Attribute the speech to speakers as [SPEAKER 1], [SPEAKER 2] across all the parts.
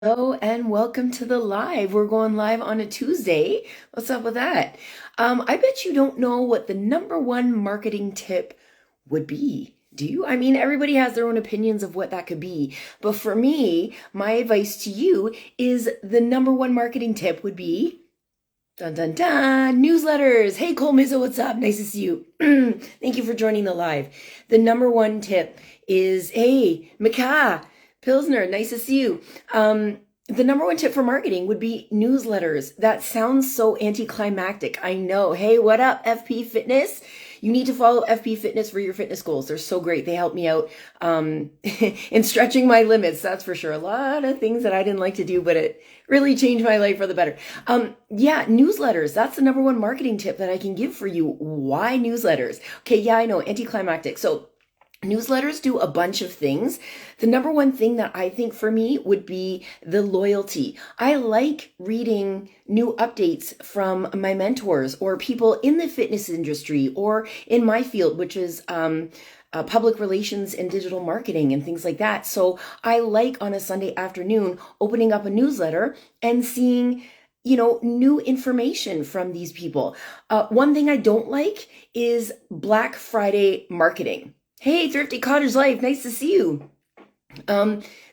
[SPEAKER 1] Hello and welcome to the live. We're going live on a Tuesday. What's up with that? I bet you don't know what the number one marketing tip would be. Do you? I mean, everybody has their own opinions of what that could be. But for me, my advice to you is the number one marketing tip would be dun dun dun newsletters. Hey Cole Mizzo, what's up? Nice to see you. Thank you for joining the live. The number one tip is hey, Mika Pilsner, nice to see you. The number one tip for marketing would be newsletters. That sounds so anticlimactic. I know. Hey, what up, FP Fitness? You need to follow FP Fitness for your fitness goals. They're so great. They help me out in stretching my limits. That's for sure. A lot of things that I didn't like to do, but it really changed my life for the better. Yeah, newsletters. That's the number one marketing tip that I can give for you. Why newsletters? Okay, yeah, I know. Anticlimactic. So newsletters do a bunch of things. The number one thing that I think for me would be the loyalty. I like reading new updates from my mentors or people in the fitness industry or in my field, which is public relations and digital marketing and things like that. So I like on a Sunday afternoon opening up a newsletter and seeing new information from these people. One thing I don't like is Black Friday marketing. Hey, Thrifty Cottage Life, nice to see you.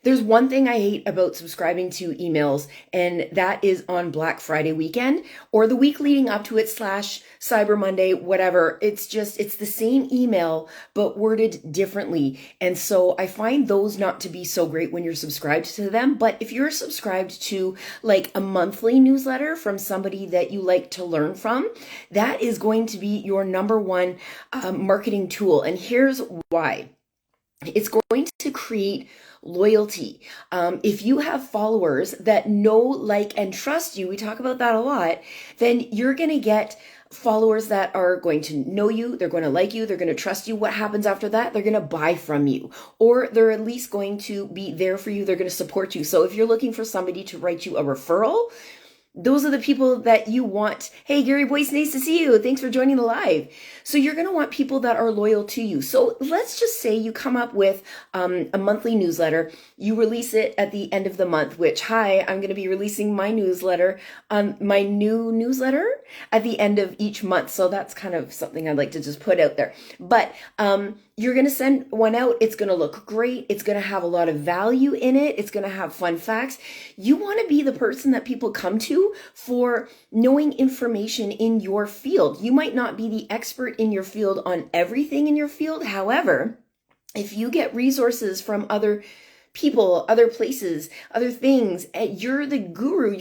[SPEAKER 1] There's one thing I hate about subscribing to emails, and that is on Black Friday weekend or the week leading up to it / Cyber Monday, whatever. It's the same email, but worded differently. And so I find those not to be so great when you're subscribed to them. But if you're subscribed to like a monthly newsletter from somebody that you like to learn from, that is going to be your number one marketing tool. And here's why. It's going to create loyalty. If you have followers that know, like, and trust you, we talk about that a lot, then you're going to get followers that are going to know you, they're going to like you, they're going to trust you. What happens after that? They're going to buy from you, or they're at least going to be there for you. They're going to support you. So if you're looking for somebody to write you a referral, those are the people that you want. Hey, Gary Boyce, nice to see you. Thanks for joining the live. So you're going to want people that are loyal to you. So let's just say you come up with a monthly newsletter. You release it at the end of the month, which, hi, I'm going to be releasing my newsletter on my new newsletter at the end of each month. So that's kind of something I'd like to just put out there. But you're going to send one out. It's going to look great. It's going to have a lot of value in it. It's going to have fun facts. You want to be the person that people come to for knowing information in your field. You might not be the expert in your field on everything in your field. However, if you get resources from other people, other places, other things, and you're the guru.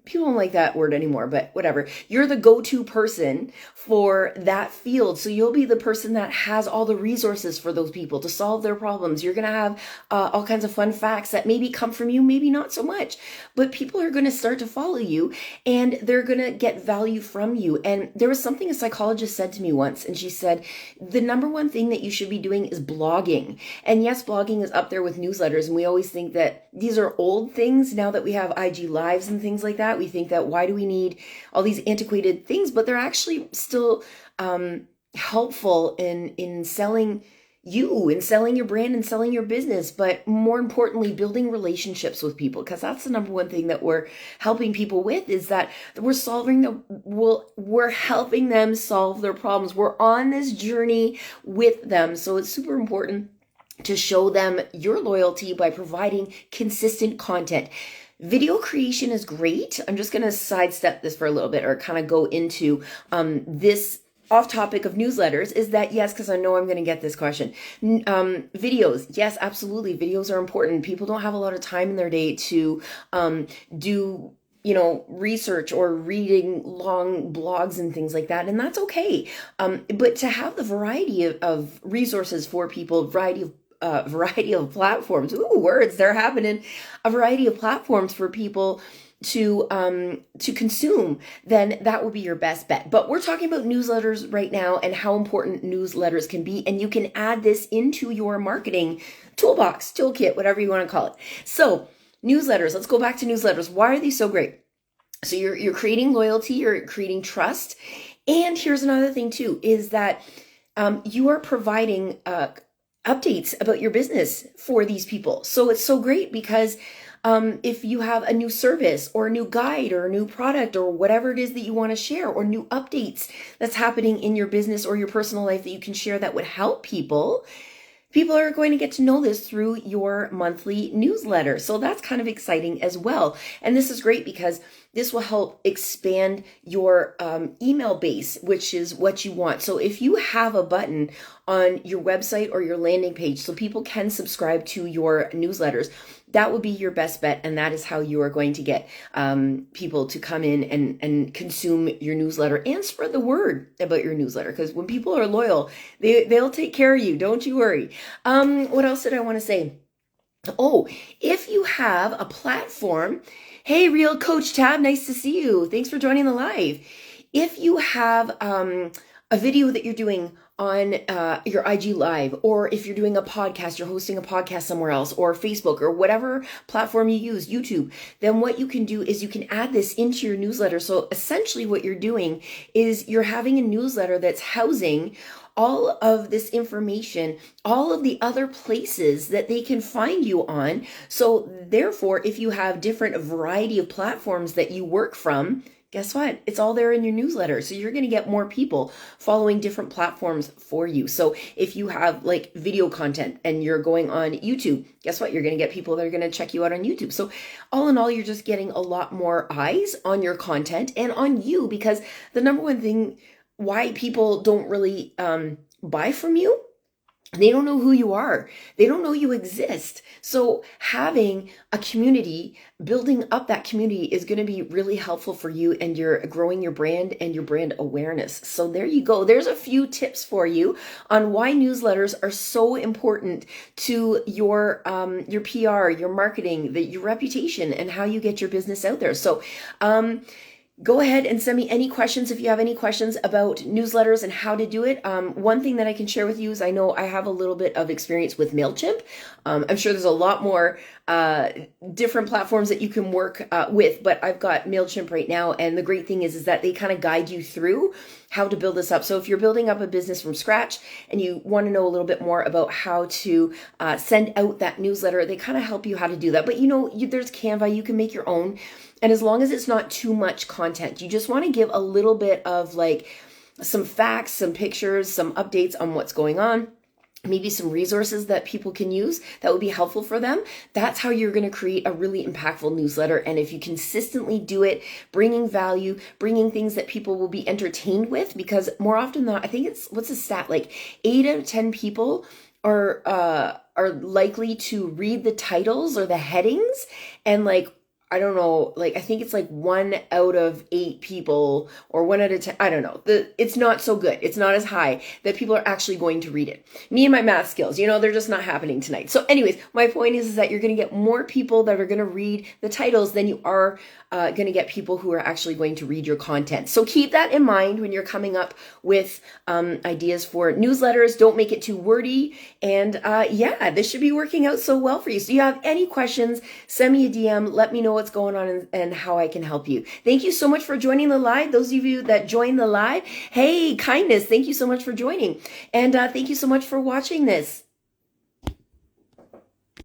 [SPEAKER 1] People don't like that word anymore, but whatever. You're the go-to person for that field. So you'll be the person that has all the resources for those people to solve their problems. You're going to have all kinds of fun facts that maybe come from you, maybe not so much, but people are going to start to follow you and they're going to get value from you. And there was something a psychologist said to me once, and she said, the number one thing that you should be doing is blogging. And yes, blogging is up there with newsletters. And we always think that these are old things now that we have IG lives and things like that. We think that why do we need all these antiquated things? But they're actually still helpful in selling you and selling your brand and selling your business, but more importantly, building relationships with people, because that's the number one thing that we're helping people with, is that we're helping them solve their problems. We're on this journey with them. So it's super important to show them your loyalty by providing consistent content. Video creation is great. I'm just going to sidestep this for a little bit, or kind of go into this off topic of newsletters, is that yes, because I know I'm going to get this question. Videos, yes, absolutely. Videos are important. People don't have a lot of time in their day to do research or reading long blogs and things like that. And that's okay. But to have the variety of resources for people, variety of platforms. Ooh, words, they're happening. A variety of platforms for people to consume, then that will be your best bet. But we're talking about newsletters right now and how important newsletters can be, and you can add this into your marketing toolbox, toolkit, whatever you want to call it. So newsletters, let's go back to newsletters. Why are these so great? So you're creating loyalty, you're creating trust. And here's another thing too, is that you are providing updates about your business for these people. So it's so great because if you have a new service or a new guide or a new product or whatever it is that you want to share, or new updates that's happening in your business or your personal life that you can share that would help people. People are going to get to know this through your monthly newsletter. So that's kind of exciting as well. And this is great because this will help expand your email base, which is what you want. So if you have a button on your website or your landing page so people can subscribe to your newsletters, that would be your best bet. And that is how you are going to get people to come in and consume your newsletter and spread the word about your newsletter. Because when people are loyal, they'll take care of you. Don't you worry. What else did I want to say? Oh, if you have a platform, hey, Real Coach Tab, nice to see you. Thanks for joining the live. If you have a video that you're doing on your IG Live, or if you're doing a podcast, you're hosting a podcast somewhere else, or Facebook, or whatever platform you use, YouTube, then what you can do is you can add this into your newsletter. So essentially what you're doing is you're having a newsletter that's housing all of this information, all of the other places that they can find you on. So therefore, if you have different variety of platforms that you work from, guess what? It's all there in your newsletter. So you're going to get more people following different platforms for you. So if you have like video content and you're going on YouTube, guess what? You're going to get people that are going to check you out on YouTube. So all in all, you're just getting a lot more eyes on your content and on you, because the number one thing why people don't really buy from you, they don't know who you are. They don't know you exist. So having a community, building up that community is going to be really helpful for you, and you're growing your brand and your brand awareness. So there you go. There's a few tips for you on why newsletters are so important to your PR, your marketing, your reputation, and how you get your business out there. So, go ahead and send me any questions if you have any questions about newsletters and how to do it. One thing that I can share with you is I know I have a little bit of experience with MailChimp. I'm sure there's a lot more different platforms that you can work with, but I've got MailChimp right now. And the great thing is that they kind of guide you through how to build this up. So if you're building up a business from scratch and you want to know a little bit more about how to send out that newsletter, they kind of help you how to do that. But there's Canva, you can make your own. And as long as it's not too much content, you just want to give a little bit of like some facts, some pictures, some updates on what's going on, maybe some resources that people can use that would be helpful for them. That's how you're going to create a really impactful newsletter. And if you consistently do it, bringing value, bringing things that people will be entertained with, because more often than not, I think what's the stat? Like 8 out of 10 people are likely to read the titles or the headings, and like, I don't know, like, I think it's like 1 out of 8 people, or 1 out of 10, I don't know. It's not so good. It's not as high that people are actually going to read it. Me and my math skills, they're just not happening tonight. So anyways, my point is that you're going to get more people that are going to read the titles than you are going to get people who are actually going to read your content. So keep that in mind when you're coming up with ideas for newsletters. Don't make it too wordy. And this should be working out so well for you. So you have any questions, send me a DM. Let me know what's going on and how I can help you. Thank you so much for joining the live. Those of you that joined the live, hey, Kindness, thank you so much for joining. And thank you so much for watching this.